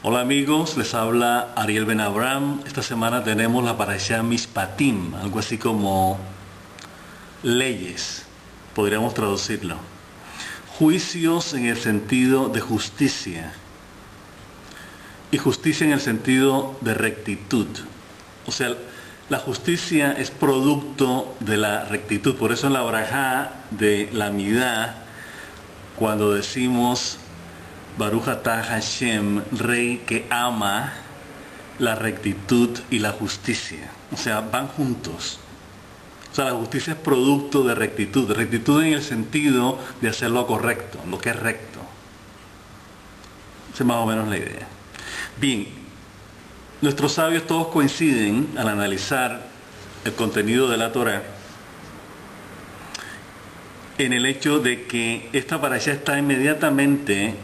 Hola amigos, les habla Ariel Ben Abraham. Esta semana tenemos la Parashá Mishpatim, algo así como leyes, podríamos traducirlo. Juicios en el sentido de justicia y justicia en el sentido de rectitud. O sea, la justicia es producto de la rectitud. Por eso en la Barajá de la Midá, cuando decimos Baruch atah Hashem, Rey que ama la rectitud y la justicia. O sea, van juntos. O sea, la justicia es producto de rectitud. Rectitud en el sentido de hacer lo correcto, lo que es recto. Esa es más o menos la idea. Bien, nuestros sabios todos coinciden al analizar el contenido de la Torá en el hecho de que esta parashá está inmediatamente,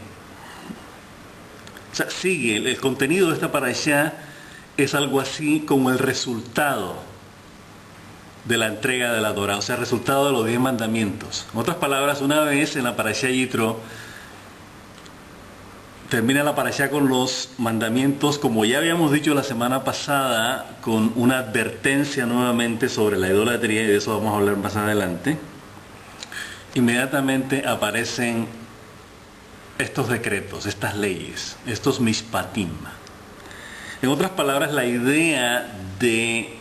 o sea, sigue, el contenido de esta parashá es algo así como el resultado de la entrega de la Torá, o sea, el resultado de los 10 mandamientos. En otras palabras, una vez en la parashá Yitro, termina la parashá con los mandamientos, como ya habíamos dicho la semana pasada, con una advertencia nuevamente sobre la idolatría, y de eso vamos a hablar más adelante. Inmediatamente aparecen estos decretos, estas leyes, estos mishpatim. En otras palabras, la idea de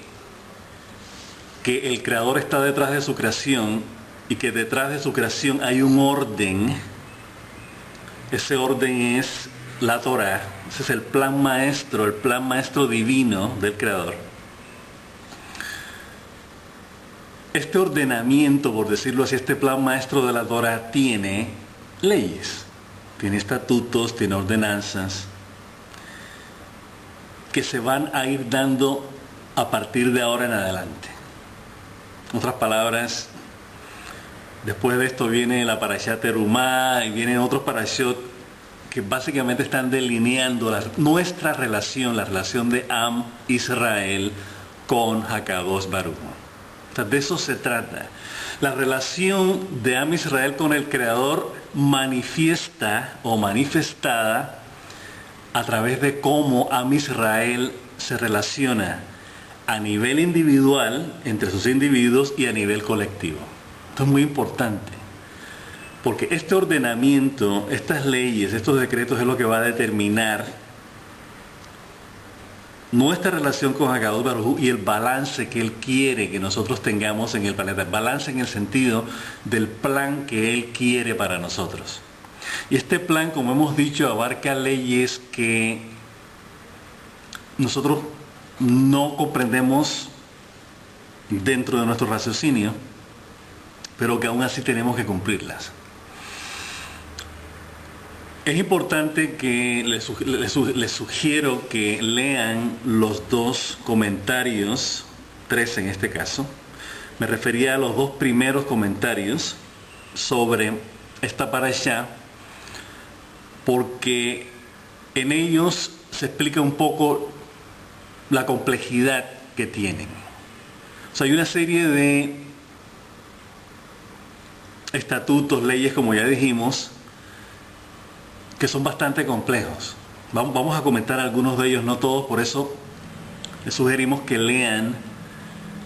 que el Creador está detrás de su creación y que detrás de su creación hay un orden. Ese orden es la Torá. Ese es el plan maestro divino del Creador. Este ordenamiento, por decirlo así, este plan maestro de la Torá tiene leyes, tiene estatutos, tiene ordenanzas que se van a ir dando a partir de ahora en adelante. En otras palabras, después de esto viene la Parashá Terumá y vienen otros parashot que básicamente están delineando nuestra relación, la relación de Am Israel con Hakadosh Baruch. O sea, de eso se trata. La relación de Am Israel con el Creador manifiesta o manifestada a través de cómo Am Israel se relaciona a nivel individual, entre sus individuos, y a nivel colectivo. Esto es muy importante, porque este ordenamiento, estas leyes, estos decretos es lo que va a determinar nuestra relación con Hakadosh Baruj Hu y el balance que Él quiere que nosotros tengamos en el planeta. Balance en el sentido del plan que Él quiere para nosotros. Y este plan, como hemos dicho, abarca leyes que nosotros no comprendemos dentro de nuestro raciocinio, pero que aún así tenemos que cumplirlas. Es importante que les sugiero que lean los dos comentarios, 3 en este caso. Me refería a los dos primeros comentarios sobre esta parashá, porque en ellos se explica un poco la complejidad que tienen. O sea, hay una serie de estatutos, leyes, como ya dijimos, que son bastante complejos. Vamos a comentar algunos de ellos, no todos, por eso les sugerimos que lean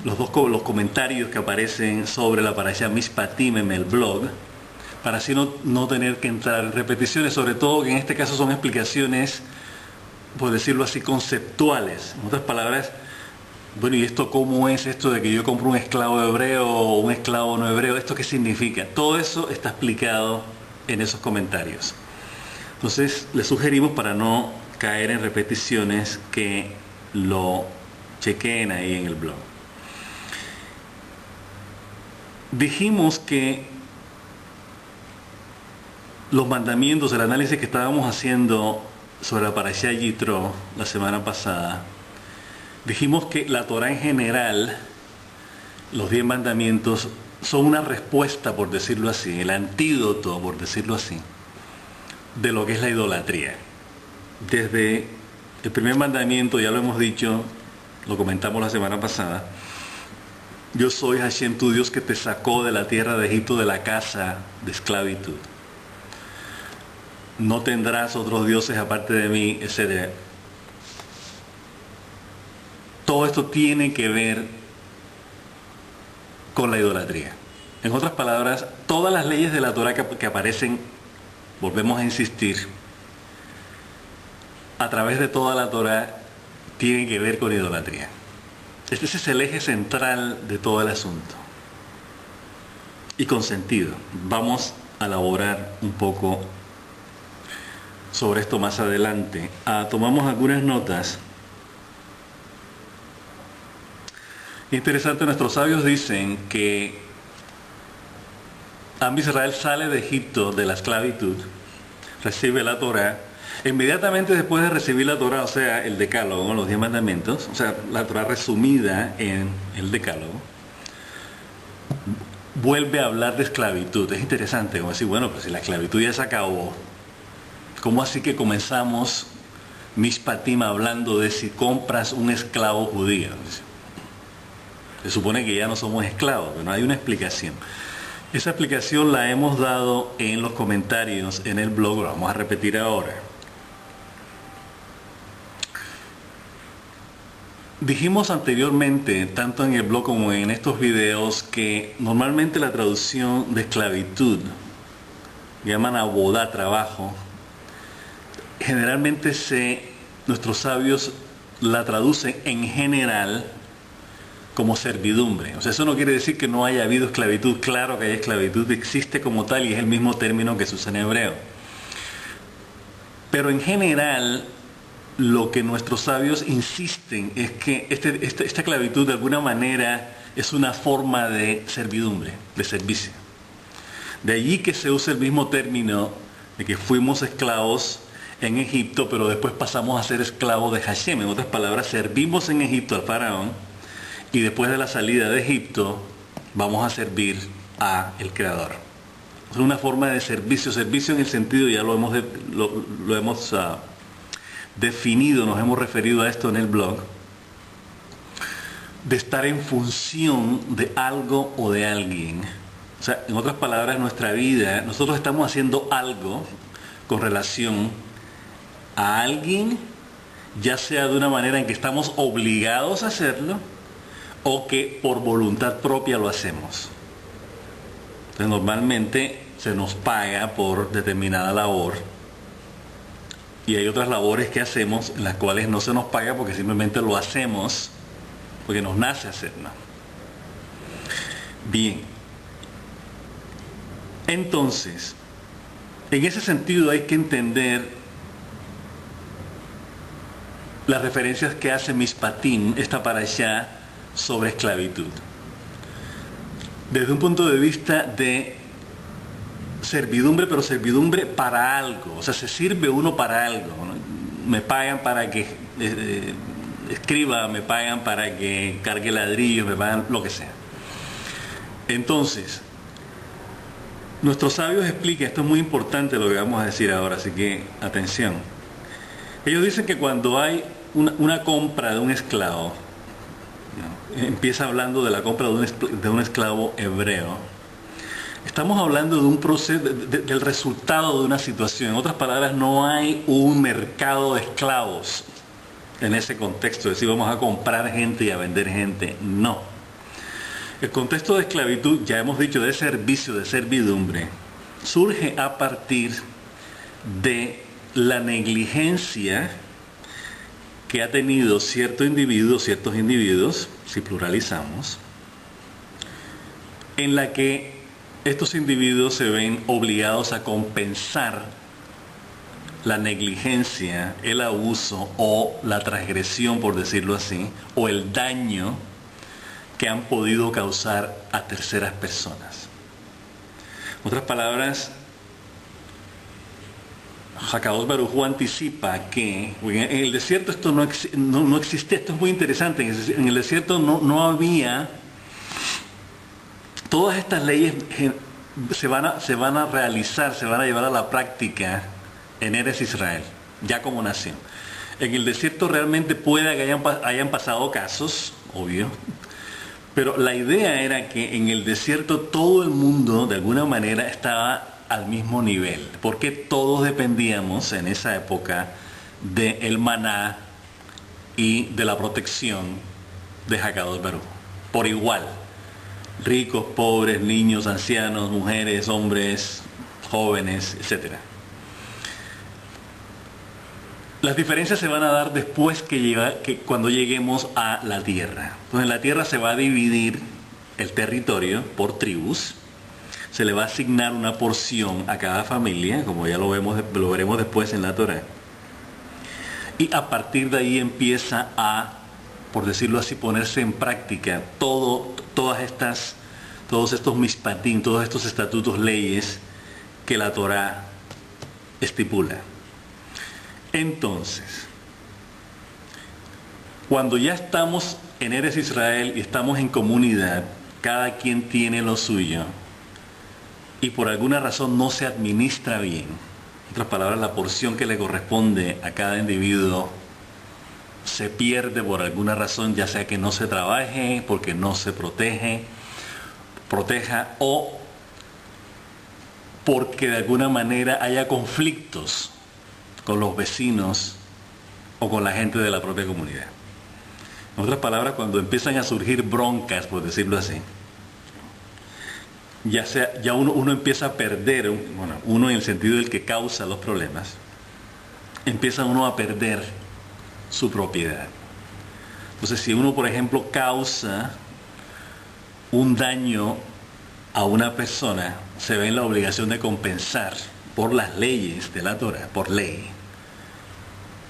los comentarios que aparecen sobre la Parashá Mishpatim en el blog, para así no tener que entrar en repeticiones, sobre todo que en este caso son explicaciones, por decirlo así, conceptuales. En otras palabras, bueno, ¿y esto cómo es esto de que yo compro un esclavo hebreo o un esclavo no hebreo? ¿Esto qué significa? Todo eso está explicado en esos comentarios. Entonces, les sugerimos, para no caer en repeticiones, que lo chequeen ahí en el blog. Dijimos que los mandamientos, el análisis que estábamos haciendo sobre la Parashá Yitro la semana pasada, dijimos que la Torá en general, los 10 mandamientos, son una respuesta, por decirlo así, el antídoto, por decirlo así, de lo que es la idolatría. Desde el primer mandamiento, ya lo hemos dicho, lo comentamos la semana pasada: yo soy Hashem, tu Dios, que te sacó de la tierra de Egipto, de la casa de esclavitud. no tendrás otros dioses aparte de mí, etc. Todo esto tiene que ver con la idolatría. En otras palabras, todas las leyes de la Torah que aparecen, volvemos a insistir, a través de toda la Torah, tienen que ver con idolatría. Este es el eje central de todo el asunto. Y con sentido. Vamos a elaborar un poco sobre esto más adelante. Tomamos algunas notas. Interesante, nuestros sabios dicen que Am Israel sale de Egipto, de la esclavitud, recibe la Torah. Inmediatamente después de recibir la Torah, o sea, el Decálogo, los 10 mandamientos, o sea, la Torah resumida en el Decálogo, vuelve a hablar de esclavitud. Es interesante, como decir, bueno, pues si la esclavitud ya se acabó, ¿cómo así que comenzamos Mishpatim hablando de si compras un esclavo judío? Se supone que ya no somos esclavos, pero no hay una explicación. Esa explicación la hemos dado en los comentarios en el blog, lo vamos a repetir ahora. Dijimos anteriormente, tanto en el blog como en estos videos, que normalmente la traducción de esclavitud, llaman abodá, trabajo, generalmente nuestros sabios la traducen en general como servidumbre. O sea, eso no quiere decir que no haya habido esclavitud. Claro que hay esclavitud, existe como tal y es el mismo término que se usa en hebreo. Pero en general, lo que nuestros sabios insisten es que esta esclavitud de alguna manera es una forma de servidumbre, de servicio. De allí que se usa el mismo término de que fuimos esclavos en Egipto, pero después pasamos a ser esclavos de Hashem. En otras palabras, servimos en Egipto al faraón y después de la salida de Egipto vamos a servir al Creador. Es una forma de servicio en el sentido, ya lo hemos definido, nos hemos referido a esto en el blog, de estar en función de algo o de alguien. O sea, en otras palabras, nuestra vida, nosotros estamos haciendo algo con relación a alguien, ya sea de una manera en que estamos obligados a hacerlo o que por voluntad propia lo hacemos. Entonces, normalmente se nos paga por determinada labor. Y hay otras labores que hacemos en las cuales no se nos paga porque simplemente lo hacemos porque nos nace hacerlo. Bien. Entonces, en ese sentido hay que entender las referencias que hace Mishpatim, esta parashá, sobre esclavitud. Desde un punto de vista de servidumbre, pero servidumbre para algo. O sea, se sirve uno para algo, ¿no? Me pagan para que escriba, me pagan para que cargue ladrillos, me pagan lo que sea. Entonces, nuestros sabios explican, esto es muy importante lo que vamos a decir ahora, así que atención. Ellos dicen que cuando hay una compra de un esclavo, ¿no? Empieza hablando de la compra de un esclavo hebreo. Estamos hablando de un proceso, del resultado de una situación. En otras palabras, no hay un mercado de esclavos en ese contexto, es decir, vamos a comprar gente y a vender gente. No. El contexto de esclavitud, ya hemos dicho, de servicio, de servidumbre, surge a partir de la negligencia que ha tenido ciertos individuos, si pluralizamos, en la que estos individuos se ven obligados a compensar la negligencia, el abuso o la transgresión, por decirlo así, o el daño que han podido causar a terceras personas. En otras palabras, Hakadosh Baruj Hu anticipa que en el desierto esto no existía. Esto es muy interesante. En el desierto no había. Todas estas leyes se van a realizar, se van a llevar a la práctica en Eretz Israel, ya como nación. En el desierto realmente puede que hayan pasado casos, obvio, pero la idea era que en el desierto todo el mundo de alguna manera estaba al mismo nivel, porque todos dependíamos en esa época del maná y de la protección de Hakadosh Baruj Hu, por igual. Ricos, pobres, niños, ancianos, mujeres, hombres, jóvenes, etc. Las diferencias se van a dar después cuando lleguemos a la tierra. Entonces en la tierra se va a dividir el territorio por tribus, se le va a asignar una porción a cada familia, como ya lo veremos después en la Torá. Y a partir de ahí empieza a, por decirlo así, ponerse en práctica todos estos mishpatim, todos estos estatutos, leyes que la Torá estipula. Entonces, cuando ya estamos en Eretz Israel y estamos en comunidad, cada quien tiene lo suyo y por alguna razón no se administra bien, en otras palabras, la porción que le corresponde a cada individuo se pierde por alguna razón, ya sea que no se trabaje, porque no se proteja o porque de alguna manera haya conflictos con los vecinos o con la gente de la propia comunidad. En otras palabras, cuando empiezan a surgir broncas, por decirlo así, ya uno empieza a perder, uno en el sentido del que causa los problemas, empieza uno a perder su propiedad. Entonces, si uno, por ejemplo, causa un daño a una persona, se ve en la obligación de compensar por las leyes de la Torá, por ley,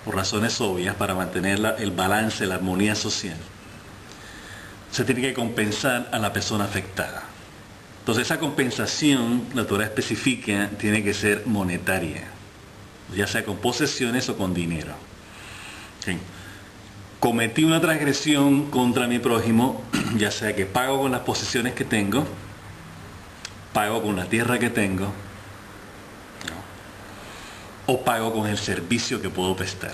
por razones obvias, para mantener el balance, la armonía social. Se tiene que compensar a la persona afectada. Entonces esa compensación, la Torá especifica, tiene que ser monetaria, ya sea con posesiones o con dinero. ¿Sí? Cometí una transgresión contra mi prójimo, ya sea que pago con las posesiones que tengo, pago con la tierra que tengo, ¿no? O pago con el servicio que puedo prestar.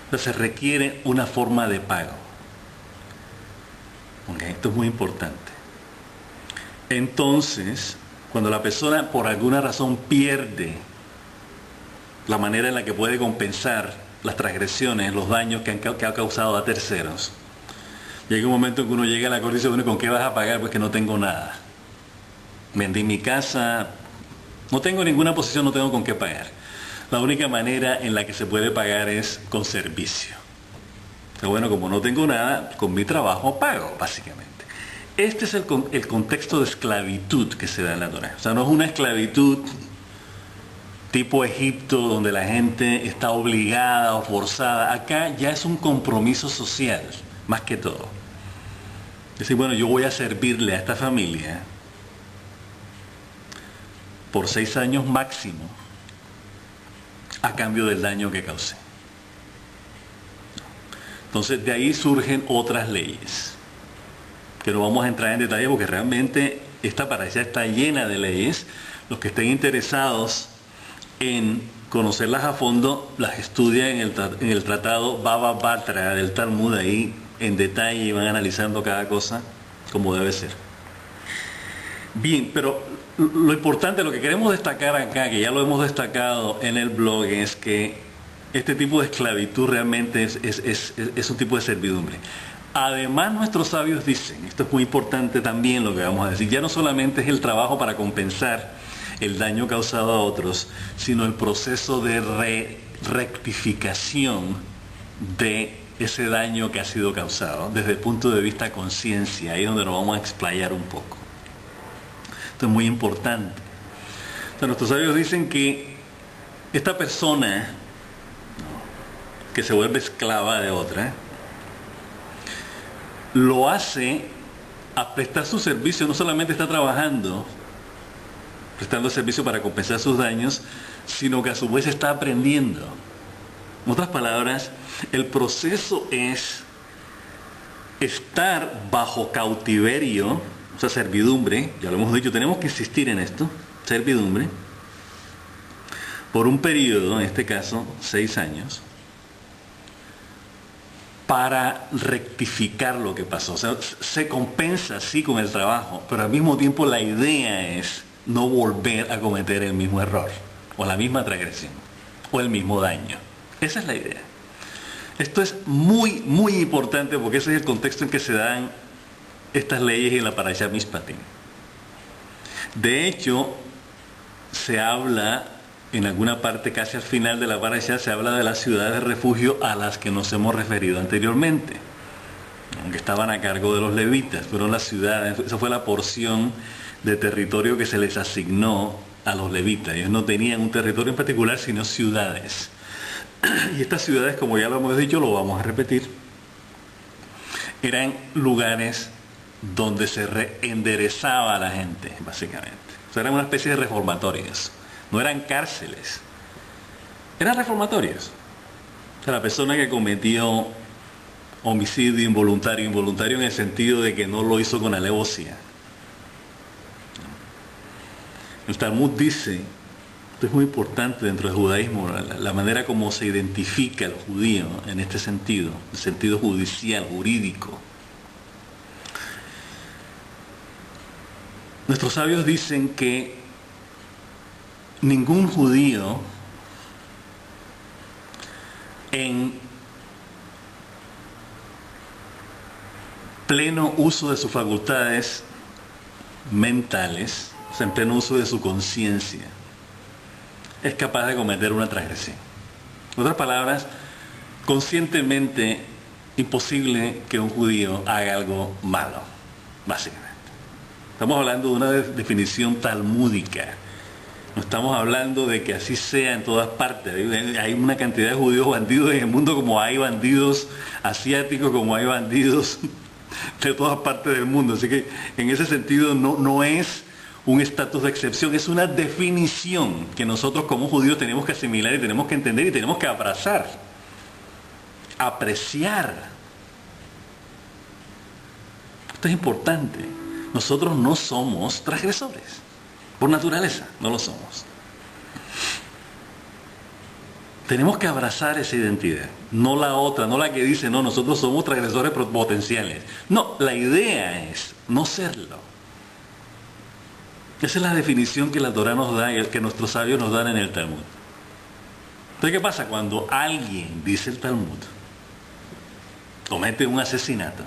Entonces requiere una forma de pago. ¿Okay? Esto es muy importante. Entonces, cuando la persona por alguna razón pierde la manera en la que puede compensar las transgresiones, los daños que ha causado a terceros, llega un momento en que uno llega a la corte y dice, bueno, ¿con qué vas a pagar? Pues que no tengo nada. Vendí mi casa, no tengo ninguna posición, no tengo con qué pagar. La única manera en la que se puede pagar es con servicio. Pero bueno, como no tengo nada, con mi trabajo pago, básicamente. Este es el contexto de esclavitud que se da en la Torá. O sea, no es una esclavitud tipo Egipto, donde la gente está obligada o forzada. Acá ya es un compromiso social, más que todo. Es decir, bueno, yo voy a servirle a esta familia por 6 años máximo, a cambio del daño que causé. Entonces, de ahí surgen otras leyes, que no vamos a entrar en detalle porque realmente esta parasha está llena de leyes. Los que estén interesados en conocerlas a fondo, las estudian en el tratado Baba Batra del Talmud, ahí en detalle y van analizando cada cosa como debe ser. Bien, pero lo importante, lo que queremos destacar acá, que ya lo hemos destacado en el blog, es que este tipo de esclavitud realmente es un tipo de servidumbre. Además, nuestros sabios dicen, esto es muy importante también lo que vamos a decir, ya no solamente es el trabajo para compensar el daño causado a otros, sino el proceso de rectificación de ese daño que ha sido causado, desde el punto de vista conciencia, ahí es donde nos vamos a explayar un poco. Esto es muy importante. Entonces, nuestros sabios dicen que esta persona que se vuelve esclava de otra, lo hace a prestar su servicio, no solamente está trabajando, prestando servicio para compensar sus daños, sino que a su vez está aprendiendo. En otras palabras, el proceso es estar bajo cautiverio, o sea, servidumbre, ya lo hemos dicho, tenemos que insistir en esto, servidumbre, por un periodo, en este caso, 6 años, para rectificar lo que pasó. O sea, se compensa sí con el trabajo, pero al mismo tiempo la idea es no volver a cometer el mismo error, o la misma transgresión, o el mismo daño. Esa es la idea. Esto es muy, muy importante porque ese es el contexto en que se dan estas leyes en la Parashá Mishpatim. De hecho, se habla, en alguna parte casi al final de la Parashá, se habla de las ciudades de refugio a las que nos hemos referido anteriormente, aunque estaban a cargo de los levitas. Fueron las ciudades, esa fue la porción de territorio que se les asignó a los levitas. Ellos no tenían un territorio en particular, sino ciudades. Y estas ciudades, como ya lo hemos dicho, lo vamos a repetir, eran lugares donde se reenderezaba a la gente, básicamente. O sea, eran una especie de reformatorios. No eran cárceles, eran reformatorios. O sea, la persona que cometió homicidio involuntario en el sentido de que no lo hizo con alevosía. El Talmud dice, esto es muy importante dentro del judaísmo, la manera como se identifica el judío en este sentido, el sentido judicial, jurídico. Nuestros sabios dicen que ningún judío en pleno uso de sus facultades mentales, o sea, en pleno uso de su conciencia, es capaz de cometer una transgresión. En otras palabras, conscientemente imposible que un judío haga algo malo, básicamente. Estamos hablando de una definición talmúdica. No estamos hablando de que así sea en todas partes. Hay una cantidad de judíos bandidos en el mundo, como hay bandidos asiáticos, como hay bandidos de todas partes del mundo. Así que en ese sentido no es un estatus de excepción, es una definición que nosotros como judíos tenemos que asimilar y tenemos que entender y tenemos que abrazar, apreciar. Esto es importante. Nosotros no somos transgresores. Por naturaleza, no lo somos. Tenemos que abrazar esa identidad, no la otra, no la que dice, no, nosotros somos transgresores potenciales. No, la idea es no serlo. Esa es la definición que la Torah nos da y que nuestros sabios nos dan en el Talmud. Entonces, ¿qué pasa? Cuando alguien, dice el Talmud, comete un asesinato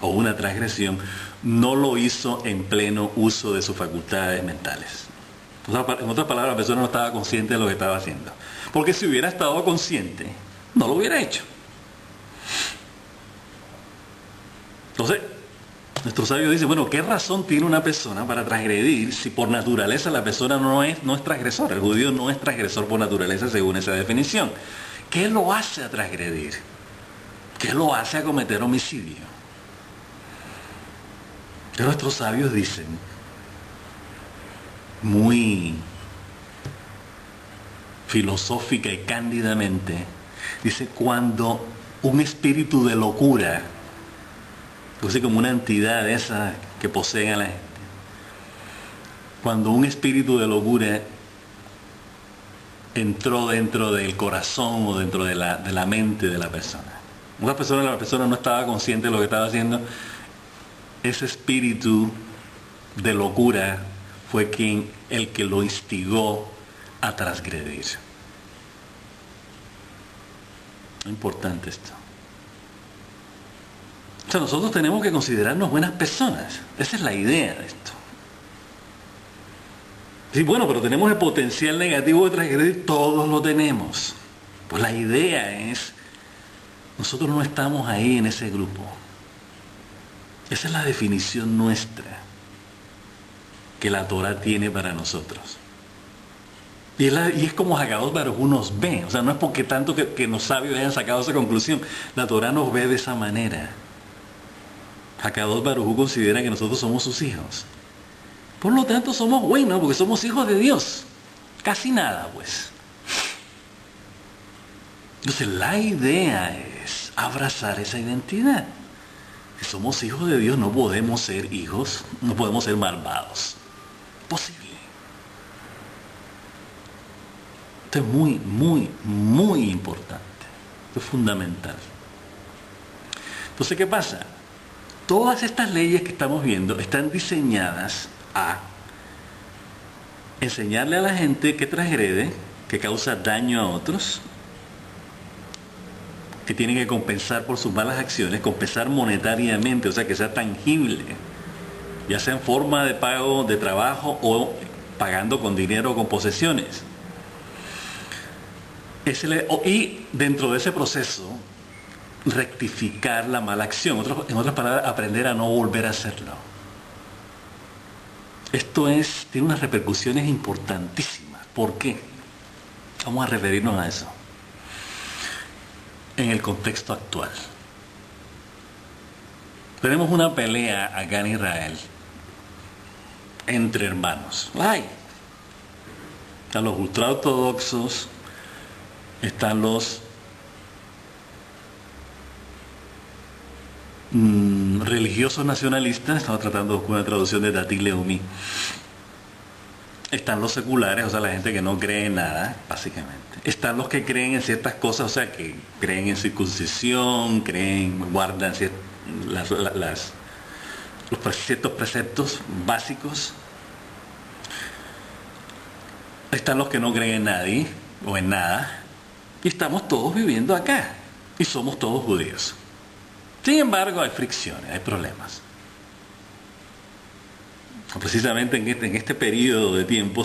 o una transgresión, no lo hizo en pleno uso de sus facultades mentales. En otras palabras, la persona no estaba consciente de lo que estaba haciendo. Porque si hubiera estado consciente, no lo hubiera hecho. Entonces, nuestro sabio dice, bueno, ¿qué razón tiene una persona para transgredir si por naturaleza la persona no es transgresor? El judío no es transgresor por naturaleza según esa definición. ¿Qué lo hace a transgredir? ¿Qué lo hace a cometer homicidio? Que nuestros sabios dicen, muy filosófica y cándidamente, dice, cuando un espíritu de locura, así como una entidad esa que poseen a la gente, cuando un espíritu de locura entró dentro del corazón o dentro de la mente de la persona, la persona no estaba consciente de lo que estaba haciendo, ese espíritu de locura fue el que lo instigó a transgredir. Es importante esto. O sea, nosotros tenemos que considerarnos buenas personas. Esa es la idea de esto. Sí, bueno, pero tenemos el potencial negativo de transgredir, todos lo tenemos. Pues la idea es, nosotros no estamos ahí en ese grupo. Esa es la definición nuestra que la Torah tiene para nosotros. Y es como Hakadosh Baruj Hu nos ve. O sea, no es porque tanto que los sabios hayan sacado esa conclusión. La Torah nos ve de esa manera. Hakadosh Baruj Hu considera que nosotros somos sus hijos. Por lo tanto, somos buenos porque somos hijos de Dios. Casi nada, pues. Entonces, la idea es abrazar esa identidad. Si somos hijos de Dios, no podemos ser hijos, no podemos ser malvados. Posible. Esto es muy, muy, muy importante. Esto es fundamental. Entonces, ¿qué pasa? Todas estas leyes que estamos viendo están diseñadas a enseñarle a la gente que transgrede, que causa daño a otros, que tiene que compensar por sus malas acciones, compensar monetariamente, o sea, que sea tangible, ya sea en forma de pago de trabajo o pagando con dinero o con posesiones. Y dentro de ese proceso, rectificar la mala acción. En otras palabras, aprender a no volver a hacerlo. Esto tiene unas repercusiones importantísimas. ¿Por qué? Vamos a referirnos a eso. En el contexto actual. Tenemos una pelea acá en Israel entre hermanos. ¡Ay! Están los ultraortodoxos, están los religiosos nacionalistas, estamos tratando con una traducción de Datik Leumi. Están los seculares, o sea, la gente que no cree en nada, básicamente. Están los que creen en ciertas cosas, o sea, que creen en circuncisión, guardan ciertos preceptos básicos. Están los que no creen en nadie o en nada. Y estamos todos viviendo acá. Y somos todos judíos. Sin embargo, hay fricciones, hay problemas. Precisamente en este periodo de tiempo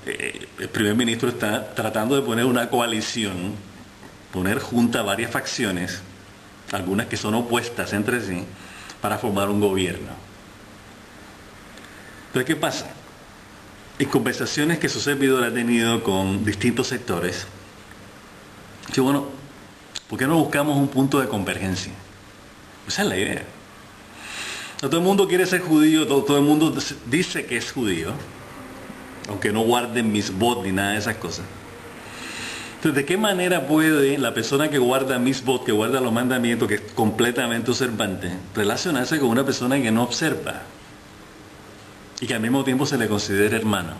el primer ministro está tratando de poner una coalición, poner junta varias facciones, algunas que son opuestas entre sí, para formar un gobierno. Entonces, ¿qué pasa? En conversaciones que su servidor ha tenido con distintos sectores, que bueno, ¿por qué no buscamos un punto de convergencia? Esa es la idea. Todo el mundo quiere ser judío, todo el mundo dice que es judío, aunque no guarden mitzvot ni nada de esas cosas. Entonces, ¿de qué manera puede la persona que guarda mitzvot, que guarda los mandamientos, que es completamente observante, relacionarse con una persona que no observa y que al mismo tiempo se le considera hermano?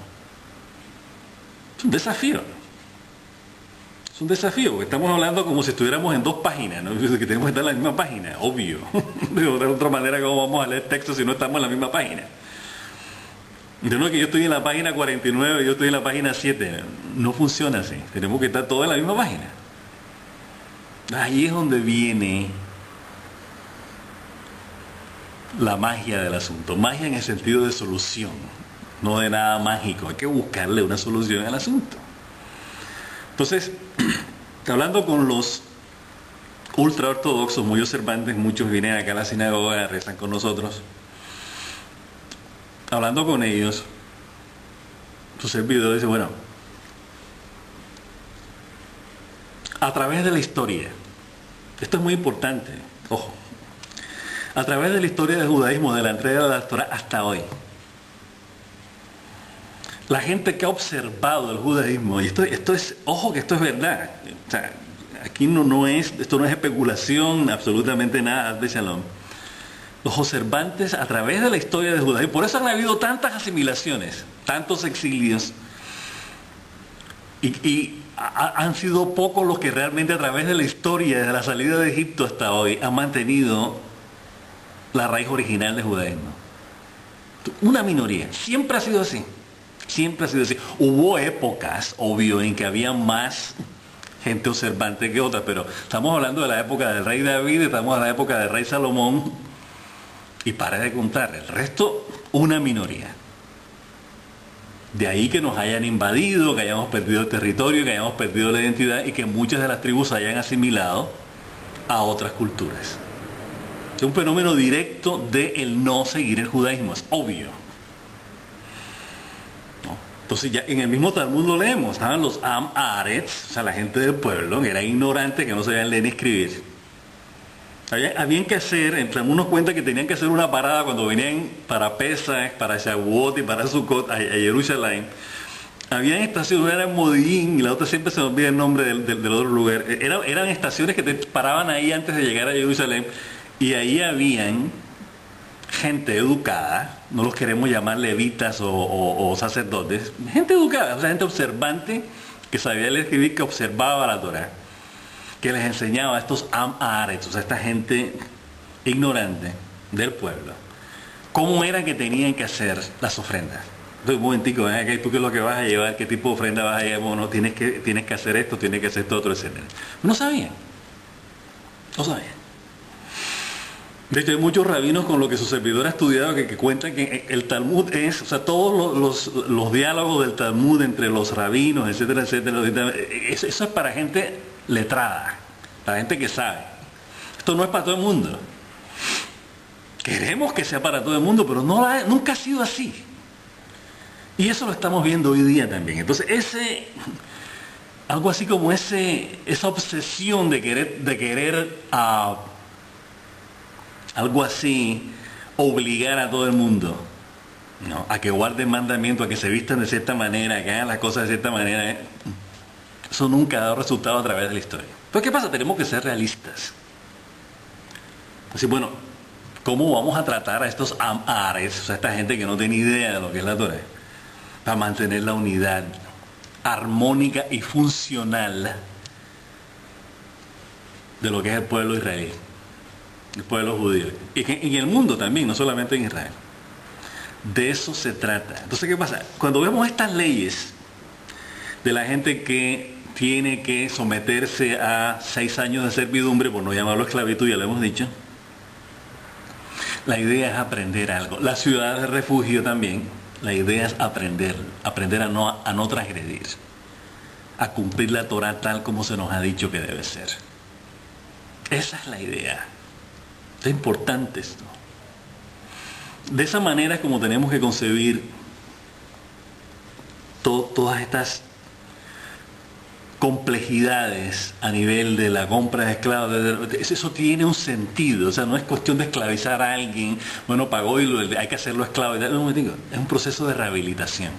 Es un desafío. Es un desafío, porque estamos hablando como si estuviéramos en dos páginas, ¿no? Que tenemos que estar en la misma página, obvio. De otra manera, ¿cómo vamos a leer texto si no estamos en la misma página? De nuevo, que yo estoy en la página 49 y yo estoy en la página 7. No funciona así. Tenemos que estar todos en la misma página. Ahí es donde viene la magia del asunto. Magia en el sentido de solución, no de nada mágico. Hay que buscarle una solución al asunto. Entonces, hablando con los ultraortodoxos, muy observantes, muchos vienen acá a la sinagoga, rezan con nosotros. Hablando con ellos, su servidor dice, bueno, a través de la historia, esto es muy importante, ojo, a través de la historia del judaísmo, de la entrega de la Torá hasta hoy, la gente que ha observado el judaísmo, y esto es, ojo que esto es verdad, o sea, aquí esto no es especulación, absolutamente nada de Shalom. Los observantes a través de la historia del judaísmo, por eso han habido tantas asimilaciones, tantos exilios, y han sido pocos los que realmente a través de la historia, desde la salida de Egipto hasta hoy, han mantenido la raíz original del judaísmo. Una minoría, siempre ha sido así. Siempre ha sido así. Hubo épocas, obvio, en que había más gente observante que otras, pero estamos hablando de la época del rey David, estamos en la época del rey Salomón, y para de contar, el resto, una minoría. De ahí que nos hayan invadido, que hayamos perdido el territorio, que hayamos perdido la identidad y que muchas de las tribus se hayan asimilado a otras culturas. Es un fenómeno directo de el no seguir el judaísmo, es obvio. Entonces ya en el mismo Talmud lo leemos, estaban los Am Haaretz, o sea, la gente del pueblo, que era ignorante, que no sabían leer ni escribir. Habían que hacer, entre algunos cuentan que tenían que hacer una parada cuando venían para Pesach, para Shavuot y para Sukkot, a Jerusalén. Habían estaciones, una era en Modín y la otra siempre se me olvida el nombre del otro lugar. Eran estaciones que te paraban ahí antes de llegar a Jerusalén y ahí habían gente educada, no los queremos llamar levitas o sacerdotes, gente educada, o sea, gente observante que sabía leer y escribir, que observaba la Torá, que les enseñaba a estos Am Haaretz, o sea, esta gente ignorante del pueblo, cómo era que tenían que hacer las ofrendas. Entonces, un momentico, ven acá, ¿y tú qué es lo que vas a llevar? ¿Qué tipo de ofrenda vas a llevar? Bueno, tienes que hacer esto, tienes que hacer esto otro, etc. No sabían. No sabían. De hecho, hay muchos rabinos con lo que su servidor ha estudiado que cuentan que el Talmud es, o sea, todos los diálogos del Talmud entre los rabinos, etcétera, etcétera, eso es para gente letrada, para gente que sabe. Esto no es para todo el mundo. Queremos que sea para todo el mundo, pero nunca ha sido así. Y eso lo estamos viendo hoy día también. Entonces, algo así como esa obsesión de querer algo así, obligar a todo el mundo, ¿no?, a que guarden mandamientos, a que se vistan de cierta manera, a que hagan las cosas de cierta manera, eso nunca ha dado resultado a través de la historia. Entonces, ¿qué pasa? Tenemos que ser realistas. Así, bueno, ¿cómo vamos a tratar a estos amares, o sea, esta gente que no tiene idea de lo que es la Torah, para mantener la unidad armónica y funcional de lo que es el pueblo israelí, el pueblo judío, y en el mundo también, no solamente en Israel? De eso se trata. Entonces, ¿qué pasa? Cuando vemos estas leyes de la gente que tiene que someterse a 6 años de servidumbre, por no llamarlo esclavitud, ya lo hemos dicho, la idea es aprender algo. La ciudad de refugio también, la idea es aprender a no transgredir, a cumplir la Torah tal como se nos ha dicho que debe ser. Esa es la idea. Es importante esto. De esa manera es como tenemos que concebir todas estas complejidades a nivel de la compra de esclavos. Eso tiene un sentido, o sea, no es cuestión de esclavizar a alguien, bueno, pagó y hay que hacerlo esclavo. No, es un proceso de rehabilitación.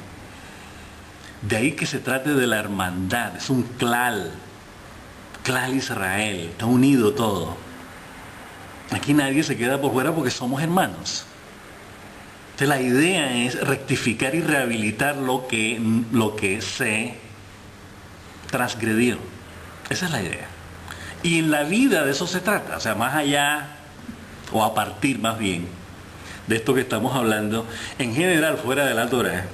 De ahí que se trate de la hermandad, es un clal Israel, está unido todo. Aquí nadie se queda por fuera porque somos hermanos. Entonces la idea es rectificar y rehabilitar lo que se transgredió. Esa es la idea. Y en la vida de eso se trata, o sea, más allá, o a partir más bien, de esto que estamos hablando, en general, fuera de la Torah,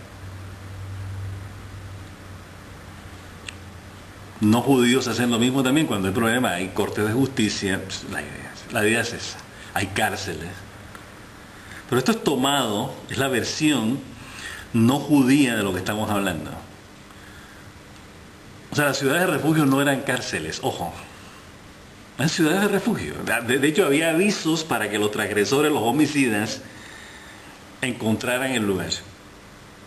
no judíos hacen lo mismo también. Cuando hay problemas, hay cortes de justicia, pues, la idea es esa, hay cárceles. Pero esto es tomado, es la versión no judía de lo que estamos hablando. O sea, las ciudades de refugio no eran cárceles, ojo. Eran ciudades de refugio. De hecho, había avisos para que los transgresores, los homicidas, encontraran el lugar.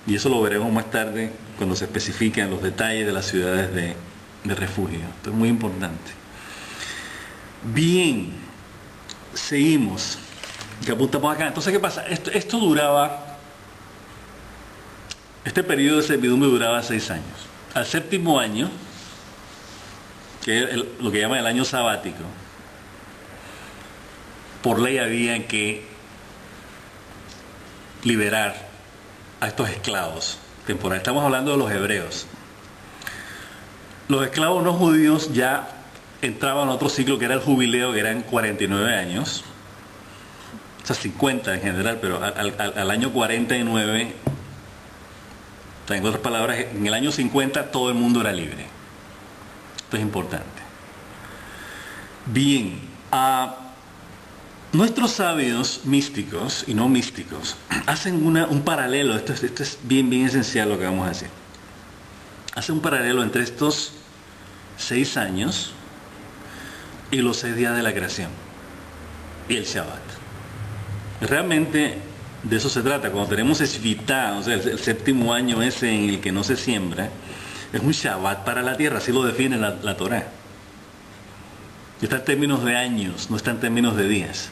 Y eso lo veremos más tarde cuando se especifican los detalles de las ciudades de refugio. Esto es muy importante. Bien, seguimos. Que apuntamos acá. Entonces, ¿qué pasa? Esto duraba, este periodo de servidumbre duraba 6 años. Al 7º año, que es lo que llaman el año sabático, por ley había que liberar a estos esclavos temporales. Estamos hablando de los hebreos. Los esclavos no judíos ya entraban a otro ciclo que era el jubileo, que eran 49 años, o sea, 50 en general, pero al año 49, en otras palabras, en el año 50 todo el mundo era libre. Esto es importante. Bien, nuestros sabios místicos y no místicos hacen un paralelo. Esto es bien esencial lo que vamos a decir. Hacen un paralelo entre estos 6 años y los 6 días de la creación y el Shabbat. Realmente de eso se trata. Cuando tenemos Shvitá, o sea, el 7º año ese en el que no se siembra, es un Shabbat para la tierra, así lo define la Torah. Está en términos de años, no está en términos de días.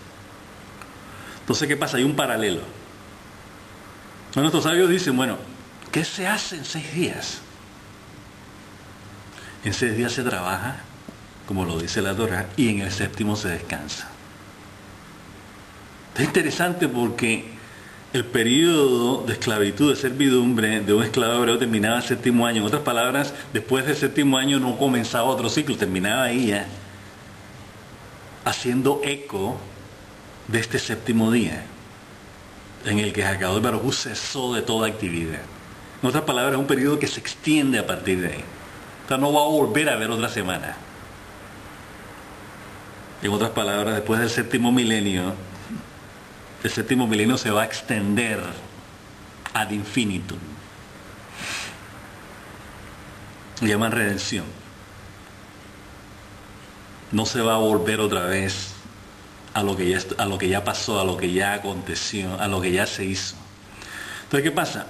Entonces, ¿qué pasa? Hay un paralelo. Nuestros sabios dicen, bueno, ¿qué se hace en 6 días? En 6 días se trabaja, como lo dice la Torah, y en el 7º se descansa. Es interesante porque el periodo de esclavitud, de servidumbre de un esclavo hebreo terminaba el 7º año. En otras palabras, después del 7º año no comenzaba otro ciclo, terminaba ahí ya, haciendo eco de este 7º día, en el que Hakadosh Baruj Hu cesó de toda actividad. En otras palabras, es un periodo que se extiende a partir de ahí. O sea, no va a volver a haber otra semana. En otras palabras, después del séptimo milenio, el séptimo milenio se va a extender ad infinitum. Le llaman redención. No se va a volver otra vez a lo que ya pasó, a lo que ya aconteció, a lo que ya se hizo. Entonces, ¿qué pasa?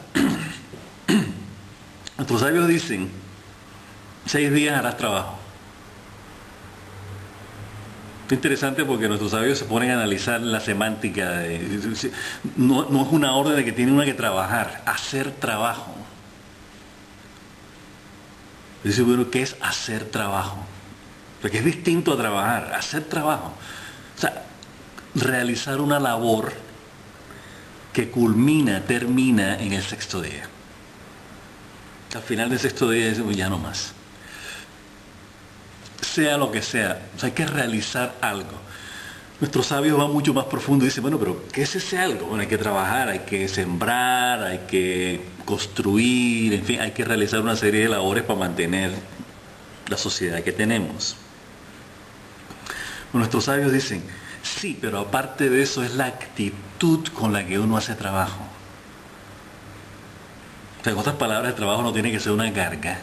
Nuestros sabios dicen, 6 días harás trabajo. Es interesante porque nuestros sabios se ponen a analizar la semántica. No es una orden de que tiene uno que trabajar, hacer trabajo. Dice, bueno, ¿qué es hacer trabajo? Porque es distinto a trabajar, hacer trabajo. O sea, realizar una labor que termina en el 6.º día. Al final del 6.º día decimos, ya no más. Sea lo que sea, o sea, hay que realizar algo. Nuestros sabios van mucho más profundo y dicen, bueno, pero ¿qué es ese algo? Bueno, hay que trabajar, hay que sembrar, hay que construir, en fin, hay que realizar una serie de labores para mantener la sociedad que tenemos. Nuestros sabios dicen, sí, pero aparte de eso es la actitud con la que uno hace trabajo. O sea, en otras palabras, el trabajo no tiene que ser una carga,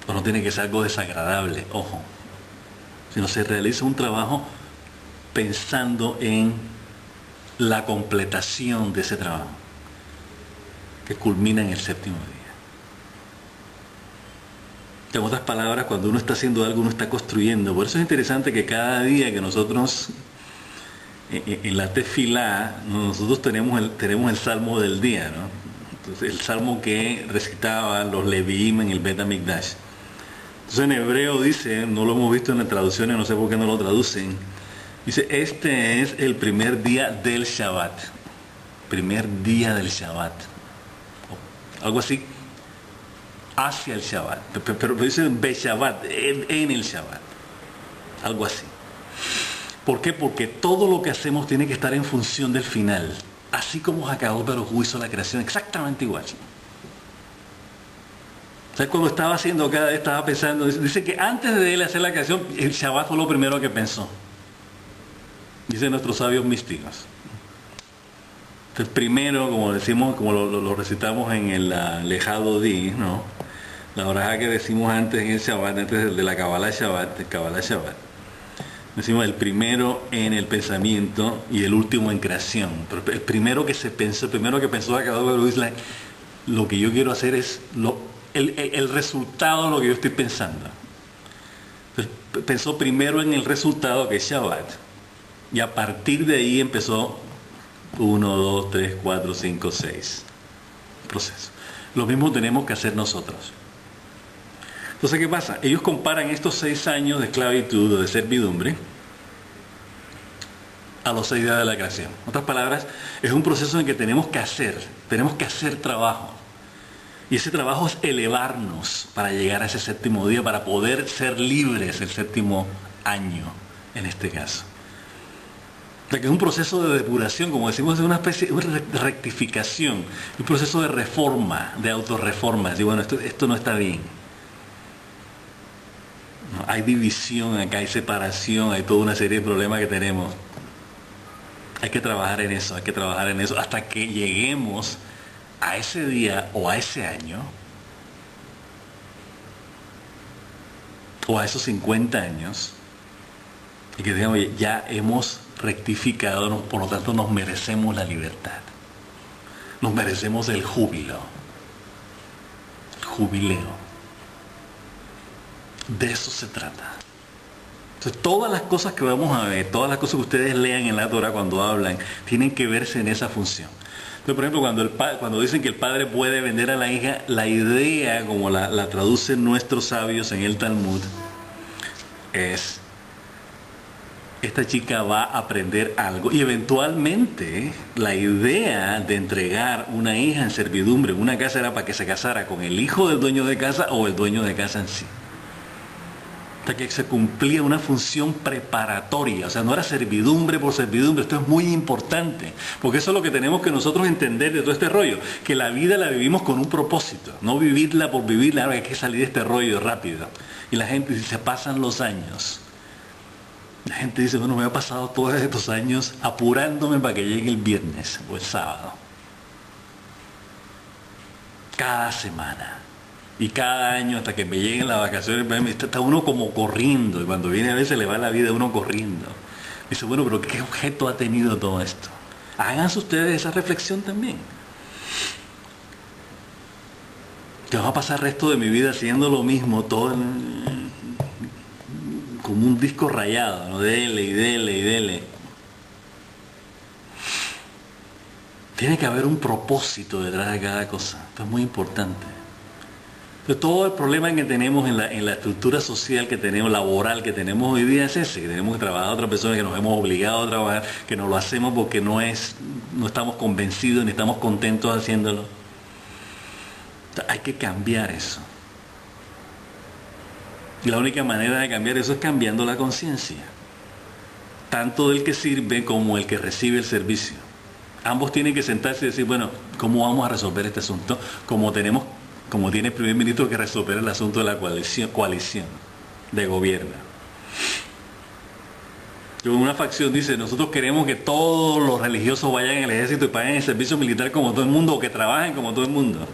o no tiene que ser algo desagradable, ojo, sino se realiza un trabajo pensando en la completación de ese trabajo, que culmina en el 7.º día. En otras palabras, cuando uno está haciendo algo, uno está construyendo. Por eso es interesante que cada día que nosotros, en la tefilá, nosotros tenemos el salmo del día, ¿no? Entonces, el salmo que recitaban los Leviim en el Bet HaMikdash. Entonces en hebreo dice, no lo hemos visto en las traducciones, no sé por qué no lo traducen, dice, este es el primer día del Shabbat. Primer día del Shabbat. Algo así. Hacia el Shabbat, pero dice Be Shabbat, en el Shabbat, algo así. ¿Por qué? Porque todo lo que hacemos tiene que estar en función del final, así como Hakadosh Baruj Hu hizo la creación, exactamente igual. O sea, cuando estaba haciendo cada vez estaba pensando, dice que antes de él hacer la creación, el Shabbat fue lo primero que pensó, dicen nuestros sabios místicos. Entonces, primero, como decimos, como lo recitamos en el Lejado Di, ¿no? La oraja que decimos antes en el Shabbat, antes de la Kabbalah Shabbat, decimos el primero en el pensamiento y el último en creación. Pero el primero que se pensó, el primero que pensó Hakadosh Baruj Hu es lo que yo quiero hacer es el resultado de lo que yo estoy pensando. Entonces, pensó primero en el resultado que es Shabbat. Y a partir de ahí empezó 1, 2, 3, 4, 5, 6. Proceso. Lo mismo tenemos que hacer nosotros. Entonces, ¿qué pasa? Ellos comparan estos 6 años de esclavitud o de servidumbre a los 6 días de la creación. En otras palabras, es un proceso en que tenemos que hacer trabajo. Y ese trabajo es elevarnos para llegar a ese 7.º día, para poder ser libres el 7.º año, en este caso. O sea, que es un proceso de depuración, como decimos, de una especie de rectificación, un proceso de reforma, de autorreforma. Y bueno, esto no está bien. No, hay división acá, hay separación, hay toda una serie de problemas que tenemos. Hay que trabajar en eso, hasta que lleguemos a ese día o a ese año, o a esos 50 años, y que digamos, ya hemos rectificado, por lo tanto nos merecemos la libertad, nos merecemos el jubileo. De eso se trata. Entonces, todas las cosas que vamos a ver, todas las cosas que ustedes lean en la Torah cuando hablan, tienen que verse en esa función. Entonces, por ejemplo, cuando dicen que el padre puede vender a la hija, la idea, como la traducen nuestros sabios en el Talmud, es: esta chica va a aprender algo, y eventualmente la idea de entregar una hija en servidumbre en una casa era para que se casara con el hijo del dueño de casa o el dueño de casa en sí. hasta que se cumplía una función preparatoria, o sea, no era servidumbre por servidumbre. Esto es muy importante, porque eso es lo que tenemos que nosotros entender de todo este rollo, que la vida la vivimos con un propósito, no vivirla por vivirla, ahora hay que salir de este rollo rápido. Y la gente dice, se pasan los años. La gente dice, bueno, me he pasado todos estos años apurándome para que llegue el viernes o el sábado. Cada semana. Y cada año hasta que me lleguen las vacaciones, está uno como corriendo. Y cuando viene a veces le va la vida a uno corriendo. Dice, bueno, pero ¿qué objeto ha tenido todo esto? Háganse ustedes esa reflexión también. Que va a pasar el resto de mi vida haciendo lo mismo, todo como un disco rayado, ¿no? Dele y dele y dele. Tiene que haber un propósito detrás de cada cosa. Esto es muy importante. Entonces, todo el problema que tenemos en la estructura social que tenemos, laboral que tenemos hoy día es ese, que tenemos que trabajar a otras personas, que nos hemos obligado a trabajar, que no lo hacemos porque no estamos convencidos ni estamos contentos haciéndolo. Entonces, hay que cambiar eso. Y la única manera de cambiar eso es cambiando la conciencia, tanto del que sirve como el que recibe el servicio. Ambos tienen que sentarse y decir, bueno, ¿cómo vamos a resolver este asunto? Como tiene el primer ministro que resolver el asunto de la coalición de gobierno. Una facción dice, nosotros queremos que todos los religiosos vayan al ejército y paguen el servicio militar como todo el mundo, o que trabajen como todo el mundo.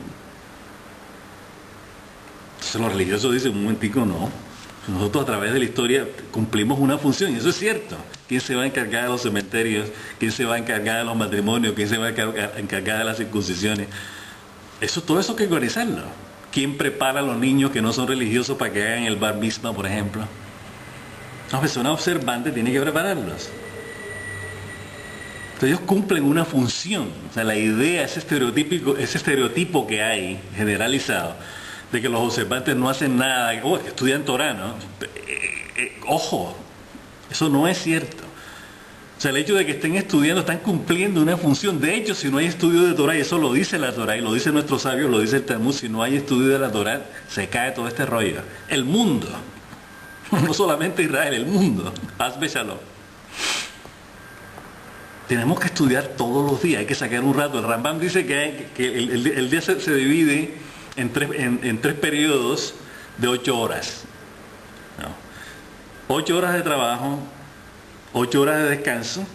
Entonces los religiosos dicen, un momentico, no. Nosotros a través de la historia cumplimos una función, y eso es cierto. ¿Quién se va a encargar de los cementerios? ¿Quién se va a encargar de los matrimonios? ¿Quién se va a encargar de las circuncisiones? Todo eso hay que organizarlo. ¿Quién prepara a los niños que no son religiosos para que hagan el bar mitzvah, por ejemplo? Una persona observante tiene que prepararlos. Entonces ellos cumplen una función. O sea, la idea, ese estereotipo que hay generalizado, de que los observantes no hacen nada, estudian Torah, ¿no? Ojo, eso no es cierto. O sea, el hecho de que estén estudiando, están cumpliendo una función. De hecho, si no hay estudio de Torah, y eso lo dice la Torah, y lo dicen nuestros sabios, lo dice el Talmud, si no hay estudio de la Torah, se cae todo este rollo. El mundo, no solamente Israel, el mundo. Hazme shalom. Tenemos que estudiar todos los días, hay que sacar un rato. El Rambam dice que el día se divide en tres periodos de 8 horas. ¿No? 8 horas de trabajo, 8 horas de descanso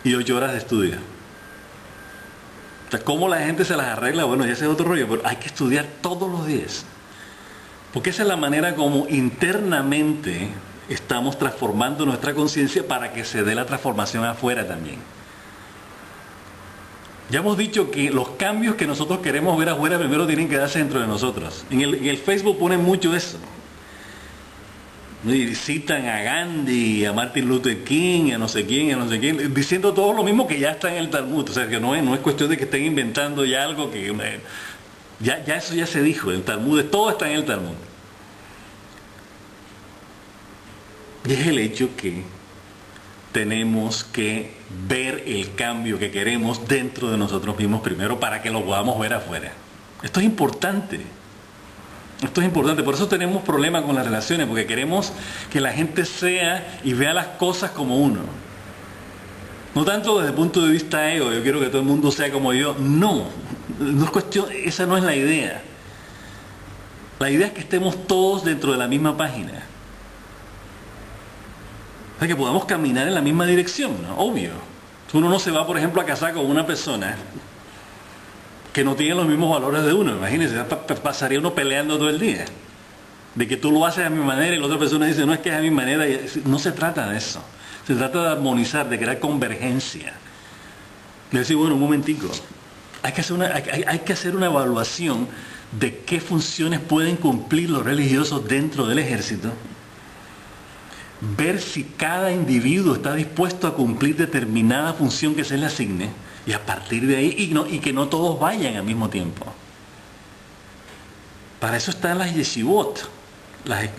y 8 horas de estudio. O sea, ¿cómo la gente se las arregla? Bueno, ya ese es otro rollo, pero hay que estudiar todos los días. Porque esa es la manera como internamente estamos transformando nuestra conciencia para que se dé la transformación afuera también. Ya hemos dicho que los cambios que nosotros queremos ver afuera primero tienen que darse dentro de nosotros. En el Facebook ponen mucho eso. Y citan a Gandhi, a Martin Luther King, a no sé quién, diciendo todo lo mismo que ya está en el Talmud. O sea, que no es cuestión de que estén inventando ya algo que... Ya eso ya se dijo, el Talmud, todo está en el Talmud. Y es el hecho que tenemos que ver el cambio que queremos dentro de nosotros mismos primero para que lo podamos ver afuera. Esto es importante. Esto es importante, por eso tenemos problemas con las relaciones, porque queremos que la gente sea y vea las cosas como uno. No tanto desde el punto de vista ego, yo quiero que todo el mundo sea como yo. No es cuestión, esa no es la idea. La idea es que estemos todos dentro de la misma página. O sea, que podamos caminar en la misma dirección, ¿no? Obvio. Uno no se va, por ejemplo, a casar con una persona que no tiene los mismos valores de uno. Imagínense, pasaría uno peleando todo el día. De que tú lo haces a mi manera y la otra persona dice, no, es que es a mi manera. No se trata de eso. Se trata de armonizar, de crear convergencia. De decir, bueno, un momentico. Hay que hacer una evaluación de qué funciones pueden cumplir los religiosos dentro del ejército. Ver si cada individuo está dispuesto a cumplir determinada función que se le asigne. Y a partir de ahí, y que no todos vayan al mismo tiempo. Para eso están las yeshivot,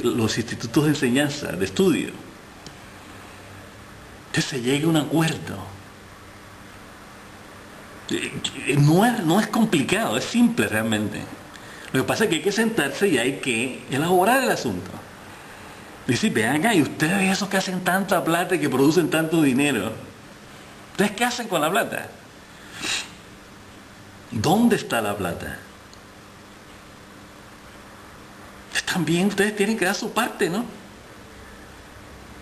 los institutos de enseñanza, de estudio. Entonces se llega a un acuerdo. No es complicado, es simple realmente. Lo que pasa es que hay que sentarse y hay que elaborar el asunto. Dice, vean acá, y ustedes esos que hacen tanta plata y que producen tanto dinero, ¿ustedes qué hacen con la plata? ¿Dónde está la plata? Pues también ustedes tienen que dar su parte, ¿no?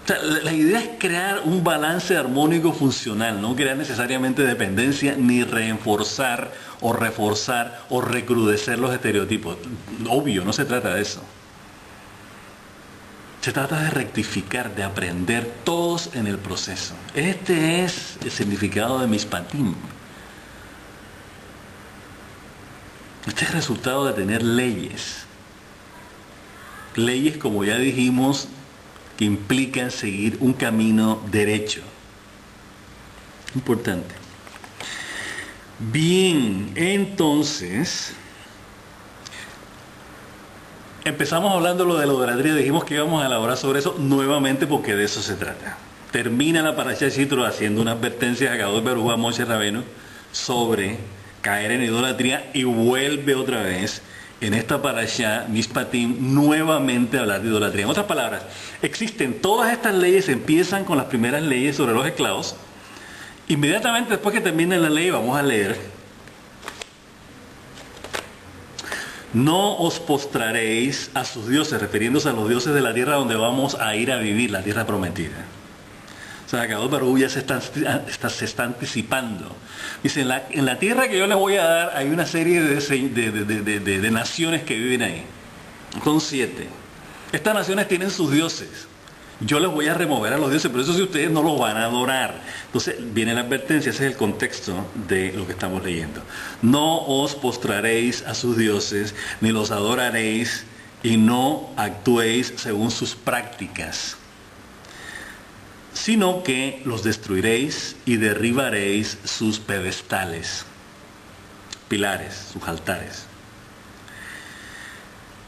O sea, la idea es crear un balance armónico funcional, no crear necesariamente dependencia ni reforzar o recrudecer los estereotipos. Obvio, no se trata de eso. Se trata de rectificar, de aprender todos en el proceso. Este es el significado de Mishpatim. Este es el resultado de tener leyes. Leyes, como ya dijimos, que implican seguir un camino derecho. Importante. Bien, entonces, empezamos hablando de la idolatría, dijimos que íbamos a elaborar sobre eso nuevamente porque de eso se trata. Termina la Parashá Yitro haciendo una advertencia a Kadosh Baruj Hu, a Moshe Rabbeinu, sobre caer en idolatría, y vuelve otra vez en esta Parashá Mishpatim nuevamente a hablar de idolatría. En otras palabras, existen todas estas leyes, empiezan con las primeras leyes sobre los esclavos. Inmediatamente después que termine la ley vamos a leer: no os postraréis a sus dioses, refiriéndose a los dioses de la tierra donde vamos a ir a vivir, la tierra prometida. O sea, Kadosh Baruj Hu ya se está anticipando. Dice, en la tierra que yo les voy a dar hay una serie de naciones que viven ahí. Son 7. Estas naciones tienen sus dioses. Yo les voy a remover a los dioses, pero eso si ustedes no los van a adorar. Entonces viene la advertencia, ese es el contexto de lo que estamos leyendo. No os postraréis a sus dioses, ni los adoraréis, y no actuéis según sus prácticas, sino que los destruiréis y derribaréis sus pedestales, pilares, sus altares.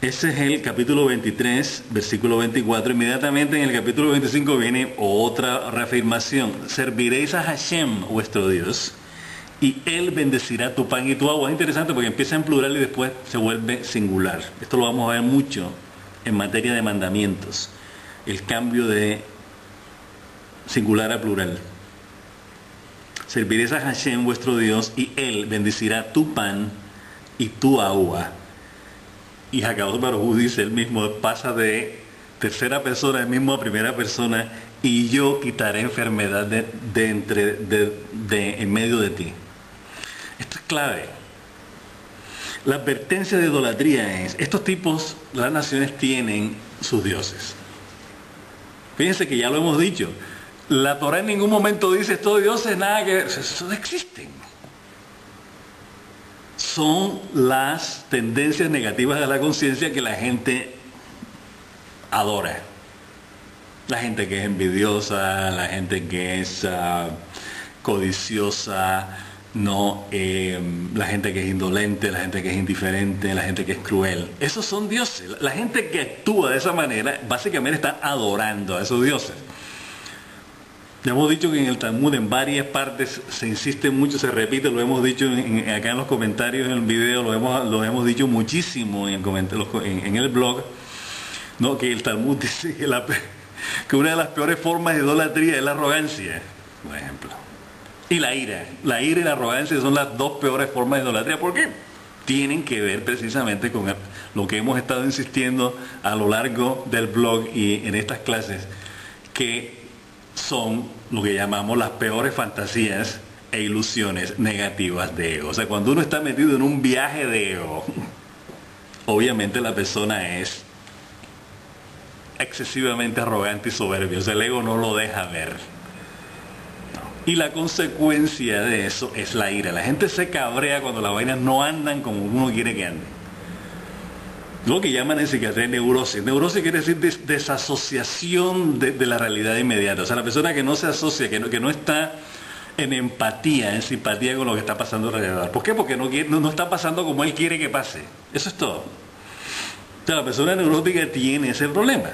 Ese es el capítulo 23, versículo 24. Inmediatamente en el capítulo 25 viene otra reafirmación. Serviréis a Hashem, vuestro Dios, y Él bendecirá tu pan y tu agua. Es interesante porque empieza en plural y después se vuelve singular. Esto lo vamos a ver mucho en materia de mandamientos. El cambio de singular a plural. Serviréis a Hashem, vuestro Dios, y Él bendecirá tu pan y tu agua. Y Kadosh Baruj Hu dice, él mismo pasa de tercera persona, él mismo a primera persona, y yo quitaré enfermedad en medio de ti. Esto es clave. La advertencia de idolatría es, estos tipos, las naciones tienen sus dioses. Fíjense que ya lo hemos dicho, la Torah en ningún momento dice estos dioses, nada que eso no existen. Son las tendencias negativas de la conciencia que la gente adora. La gente que es envidiosa, la gente que es codiciosa, no, la gente que es indolente, la gente que es indiferente, la gente que es cruel. Esos son dioses. La gente que actúa de esa manera básicamente está adorando a esos dioses. Ya hemos dicho que en el Talmud en varias partes se insiste mucho, se repite, lo hemos dicho acá en los comentarios, en el video, lo hemos dicho muchísimo en el blog, ¿no? Que el Talmud dice que una de las peores formas de idolatría es la arrogancia, por ejemplo. Y la ira y la arrogancia son las dos peores formas de idolatría. ¿Por qué? Tienen que ver precisamente con lo que hemos estado insistiendo a lo largo del blog y en estas clases, que son lo que llamamos las peores fantasías e ilusiones negativas de ego. O sea, cuando uno está metido en un viaje de ego, obviamente la persona es excesivamente arrogante y soberbia. O sea, el ego no lo deja ver. Y la consecuencia de eso es la ira. La gente se cabrea cuando las vainas no andan como uno quiere que anden. Lo que llaman en psiquiatría neurosis. Neurosis quiere decir desasociación de la realidad inmediata. O sea, la persona que no se asocia, que no está en empatía, en simpatía con lo que está pasando alrededor. ¿Por qué? Porque no está pasando como él quiere que pase. Eso es todo. O sea, la persona neurótica tiene ese problema.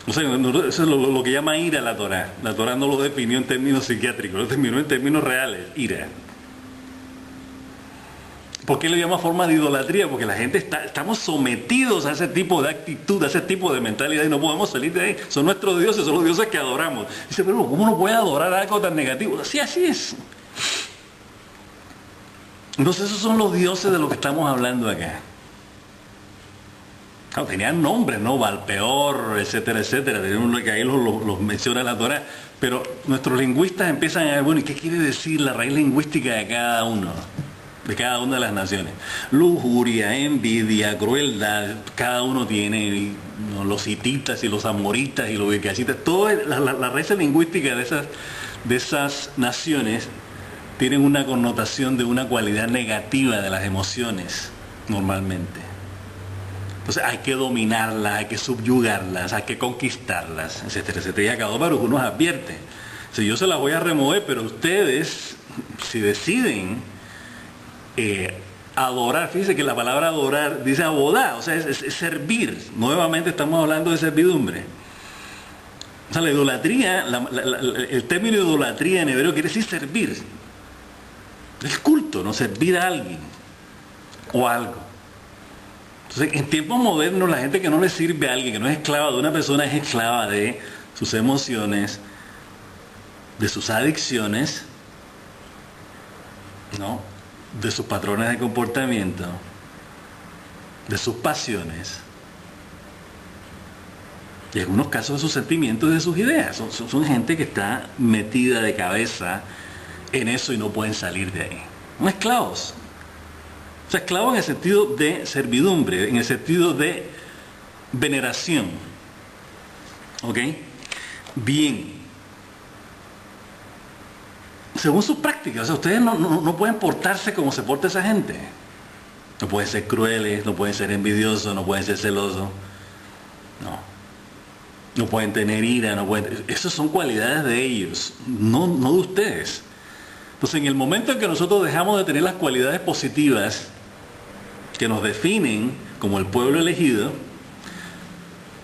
O sea, eso es lo que llama ira la Torah. La Torah no lo definió en términos psiquiátricos, lo definió en términos reales, ira. ¿Por qué lo llama forma de idolatría? Porque la gente estamos sometidos a ese tipo de actitud, a ese tipo de mentalidad y no podemos salir de ahí. Son nuestros dioses, son los dioses que adoramos. Dice, pero ¿cómo no puede adorar algo tan negativo? Sí, así es. Entonces esos son los dioses de los que estamos hablando acá. Claro, tenían nombres, ¿no? Valpeor, etcétera, etcétera. Tenían que ahí los menciona la Torá. Pero nuestros lingüistas empiezan a ver, bueno, ¿y qué quiere decir la raíz lingüística de cada uno? De cada una de las naciones. Lujuria, envidia, crueldad, cada uno tiene, ¿no? Los hititas y los amoritas y los vircasitas, toda la raíz lingüística de esas naciones tienen una connotación de una cualidad negativa de las emociones, normalmente. Entonces hay que dominarlas, hay que subyugarlas, hay que conquistarlas, etcétera, etcétera. Y acá Baruj nos advierte, si yo se las voy a remover, pero ustedes, si deciden adorar, fíjense que la palabra adorar dice abodá, o sea, es servir. Nuevamente estamos hablando de servidumbre. O sea, la idolatría, el término idolatría en hebreo quiere decir servir. El culto, ¿no? Servir a alguien o algo. Entonces, en tiempos modernos, la gente que no le sirve a alguien, que no es esclava de una persona, es esclava de sus emociones, de sus adicciones, ¿no? De sus patrones de comportamiento, de sus pasiones, y en algunos casos de sus sentimientos y de sus ideas. Son gente que está metida de cabeza en eso y no pueden salir de ahí. Son esclavos. O sea, esclavos en el sentido de servidumbre, en el sentido de veneración. ¿Ok? Bien. Según sus prácticas, o sea, ustedes no pueden portarse como se porta esa gente. No pueden ser crueles, no pueden ser envidiosos, no pueden ser celosos. No pueden tener ira, no pueden... Esas son cualidades de ellos, no de ustedes. Entonces, en el momento en que nosotros dejamos de tener las cualidades positivas que nos definen como el pueblo elegido,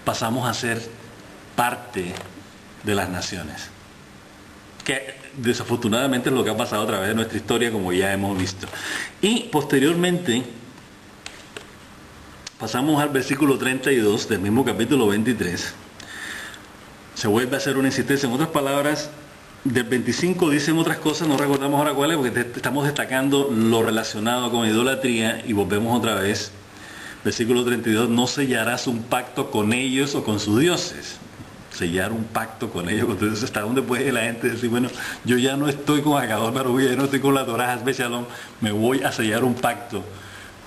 pasamos a ser parte de las naciones. Que desafortunadamente es lo que ha pasado a través de nuestra historia, como ya hemos visto. Y posteriormente pasamos al versículo 32 del mismo capítulo 23. Se vuelve a hacer una insistencia. En otras palabras, del 25 dicen otras cosas, no recordamos ahora cuáles, porque estamos destacando lo relacionado con idolatría, y volvemos otra vez. Versículo 32, no sellarás un pacto con ellos o con sus dioses. Sellar un pacto con ellos. Entonces, ¿hasta dónde puede la gente decir, bueno, yo ya no estoy con Akadosh Baruj Hu, ya no estoy con la Torah Hasbe Shalom, me voy a sellar un pacto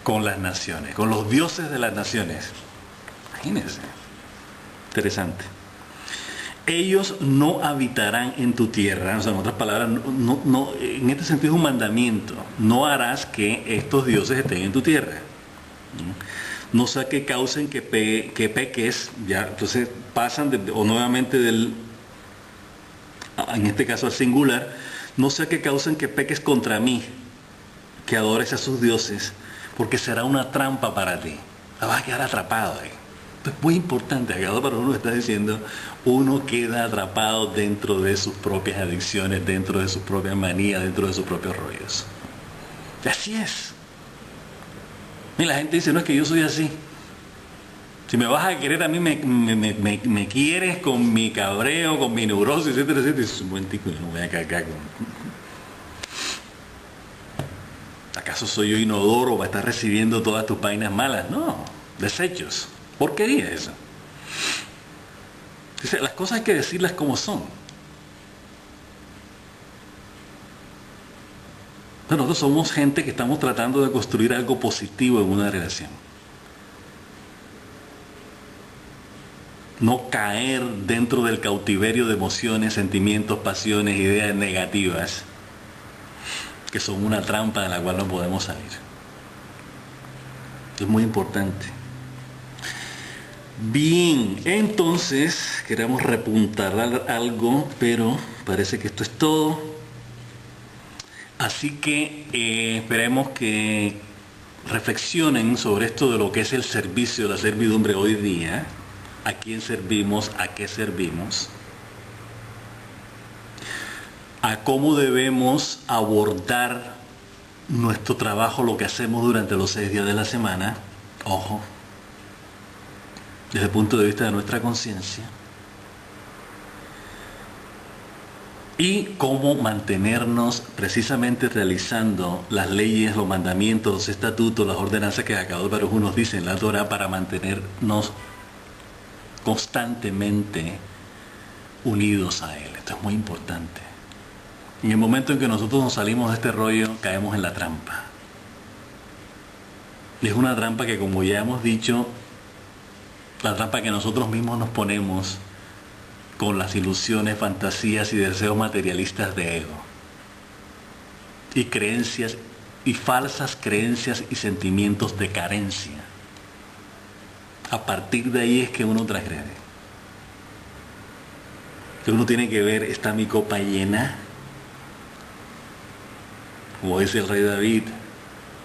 con las naciones, con los dioses de las naciones? Imagínense. Interesante. Ellos no habitarán en tu tierra. O sea, en otras palabras, no, en este sentido es un mandamiento. No harás que estos dioses estén en tu tierra. No sea que causen que peques, ya, entonces pasan nuevamente en este caso al singular, no sea que causen que peques contra mí, que adores a sus dioses, porque será una trampa para ti. La vas a quedar atrapado ahí. Es muy importante, acá para uno está diciendo, uno queda atrapado dentro de sus propias adicciones, dentro de sus propias manías, dentro de sus propios rollos. Y así es. Y la gente dice, no, es que yo soy así. Si me vas a querer a mí, me quieres con mi cabreo, con mi neurosis, etcétera, etcétera. Y es un buen tico, yo no voy a cagar con... ¿Acaso soy yo inodoro para estar recibiendo todas tus vainas malas? No, desechos. Porquería eso. Dice, las cosas hay que decirlas como son. Pero nosotros somos gente que estamos tratando de construir algo positivo en una relación. No caer dentro del cautiverio de emociones, sentimientos, pasiones, ideas negativas, que son una trampa de la cual no podemos salir. Es muy importante. Bien, entonces queremos repuntar algo, pero parece que esto es todo. Así que esperemos que reflexionen sobre esto de lo que es el servicio, la servidumbre hoy día. ¿A quién servimos? ¿A qué servimos? ¿A cómo debemos abordar nuestro trabajo, lo que hacemos durante los 6 días de la semana, ojo, desde el punto de vista de nuestra conciencia, y cómo mantenernos precisamente realizando las leyes, los mandamientos, los estatutos, las ordenanzas que Akadosh Baruj Hu nos dice en la Torah para mantenernos constantemente unidos a Él. Esto es muy importante. En el momento en que nosotros nos salimos de este rollo, caemos en la trampa. Y es una trampa que, como ya hemos dicho, la trampa que nosotros mismos nos ponemos con las ilusiones, fantasías y deseos materialistas de ego. Y creencias, y falsas creencias y sentimientos de carencia. A partir de ahí es que uno transgrede. Que uno tiene que ver, ¿está mi copa llena? Como dice el rey David,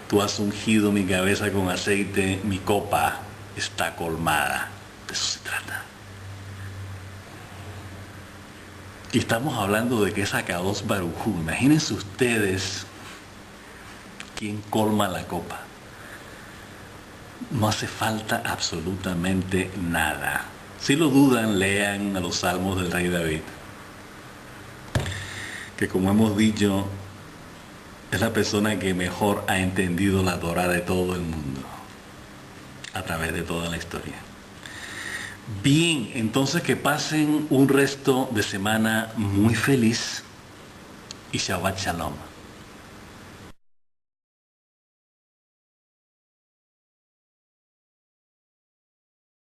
tú has ungido mi cabeza con aceite, mi copa está colmada. De eso se trata. Y estamos hablando de que es Akadosh Baruj Hu. Imagínense ustedes quién colma la copa. No hace falta absolutamente nada. Si lo dudan, lean a los salmos del rey David, que como hemos dicho, es la persona que mejor ha entendido la Torah de todo el mundo, a través de toda la historia. Bien, entonces que pasen un resto de semana muy feliz y Shabbat Shalom.